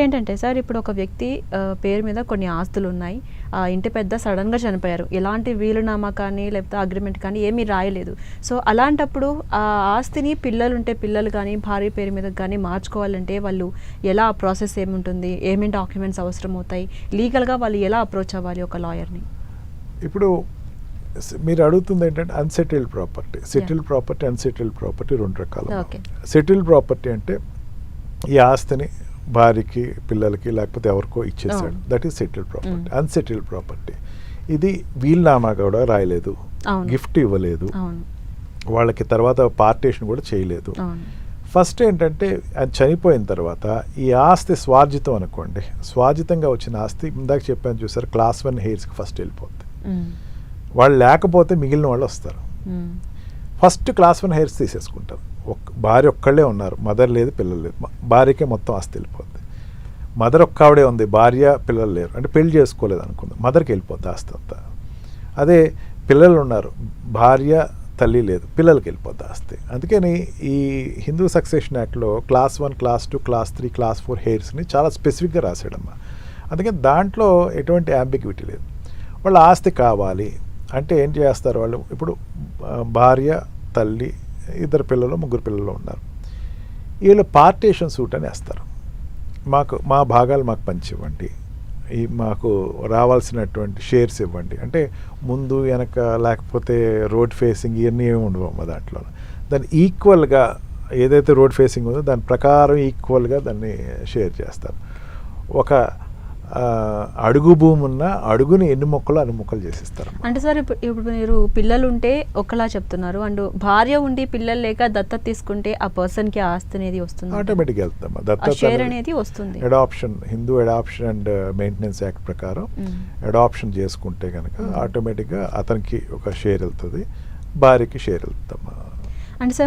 ఏంటంటే సార్ ఇప్పుడు ఒక వ్యక్తి పేరు మీద కొన్ని ఆస్తులు ఉన్నాయి. ఇంటి పెద్ద సడన్‌గా చనిపోయారు. ఎలాంటి వీలునామా కానీ లేకపోతే అగ్రీమెంట్ కానీ ఏమీ రాయలేదు. సో అలాంటప్పుడు ఆ ఆస్తిని పిల్లలుంటే పిల్లలు కానీ భార్య పేరు మీద కానీ మార్చుకోవాలంటే వాళ్ళు ఎలా ప్రాసెస్ ఏముంటుంది? ఏమేం డాక్యుమెంట్స్ అవసరమవుతాయి? లీగల్‌గా వాళ్ళు ఎలా అప్రోచ్ అవ్వాలి ఒక లాయర్‌ని? ఇప్పుడు మీరు అడుగుతుంది ఏంటంటే unsettled property, settled property, unsettled property 2 రకాలు. సెటిల్డ్ ప్రాపర్టీ అంటే ఈ ఆస్తిని భార్యకి పిల్లలకి లేకపోతే ఎవరికో ఇచ్చేసాడు, that is settled property. Unsettled property ఇది వీల్నామా కూడా రాయలేదు, గిఫ్ట్ ఇవ్వలేదు, వాళ్ళకి తర్వాత పార్టీషన్ కూడా చేయలేదు. ఫస్ట్ ఏంటంటే అది చనిపోయిన తర్వాత ఈ ఆస్తి స్వార్జితం అనుకోండి, స్వార్జితంగా వచ్చిన ఆస్తి ఇందాక చెప్పాను చూసారు, క్లాస్ 1 హెయిర్స్కి ఫస్ట్ వెళ్ళిపోద్ది. వాళ్ళు లేకపోతే మిగిలిన వాళ్ళు వస్తారు. ఫస్ట్ క్లాస్ 1 హెయిర్స్ తీసేసుకుంటారు. భార్య ఒక్కళ్ళే ఉన్నారు, మదర్ లేదు, పిల్లలు లేదు, భార్యకే మొత్తం ఆస్తి వెళ్ళిపోద్ది. మదర్ ఒక్కవిడే ఉంది, భార్య పిల్లలు లేరు, అంటే పెళ్లి చేసుకోలేదు అనుకుందాం, మదర్కి వెళ్ళిపోద్ది ఆస్తి అంతా. అదే పిల్లలు ఉన్నారు, భార్య తల్లి లేదు, పిల్లలకి వెళ్ళిపోద్ది ఆస్తి. అందుకని ఈ హిందూ సక్సెషన్ యాక్ట్లో క్లాస్ 1, క్లాస్ 2, క్లాస్ 3, క్లాస్ 4 హెయిర్స్ని చాలా స్పెసిఫిక్గా రాసాడమ్మా. అందుకని దాంట్లో ఎటువంటి అంబిగ్విటీ లేదు. వాళ్ళ ఆస్తి కావాలి అంటే ఏం చేస్తారు వాళ్ళు? ఇప్పుడు భార్య, తల్లి, 2 పిల్లలు, 3 పిల్లలు ఉన్నారు. వీళ్ళు పార్టీషన్ సూట్ అని వేస్తారు. మా భాగాలు మాకు పంచివ్వండి, మాకు రావాల్సినటువంటి షేర్స్ ఇవ్వండి అంటే ముందు వెనక లేకపోతే రోడ్ ఫేసింగ్ ఇవన్నీ ఏమి ఉండవమ్మా దాంట్లో. దాన్ని ఈక్వల్గా ఏదైతే రోడ్ ఫేసింగ్ ఉందో దాని ప్రకారం ఈక్వల్గా దాన్ని షేర్ చేస్తారు. ఒక అడుగు భూమి ఉన్న అడుగుని ఎన్ని మొక్కలు అన్ని మొక్కలు చేసిస్తారు. అంటే సార్ ఇప్పుడు మీరు పిల్లలు ఉంటే ఒకలా చెప్తున్నారు, అండ్ భార్య ఉండి పిల్లలు లేక దత్తత తీసుకుంటే ఆ పర్సన్కి ఆస్తి అనేది వస్తుంది, ఆటోమేటిక్గా వెళ్తాం. షేర్ అనేది వస్తుంది. Adoption, Hindu adoption and maintenance act ప్రకారం అడాప్షన్ చేసుకుంటే కనుక ఆటోమేటిక్గా అతనికి ఒక షేర్ వెళ్తుంది, భార్యకి షేర్ వెళ్తాం. అంటే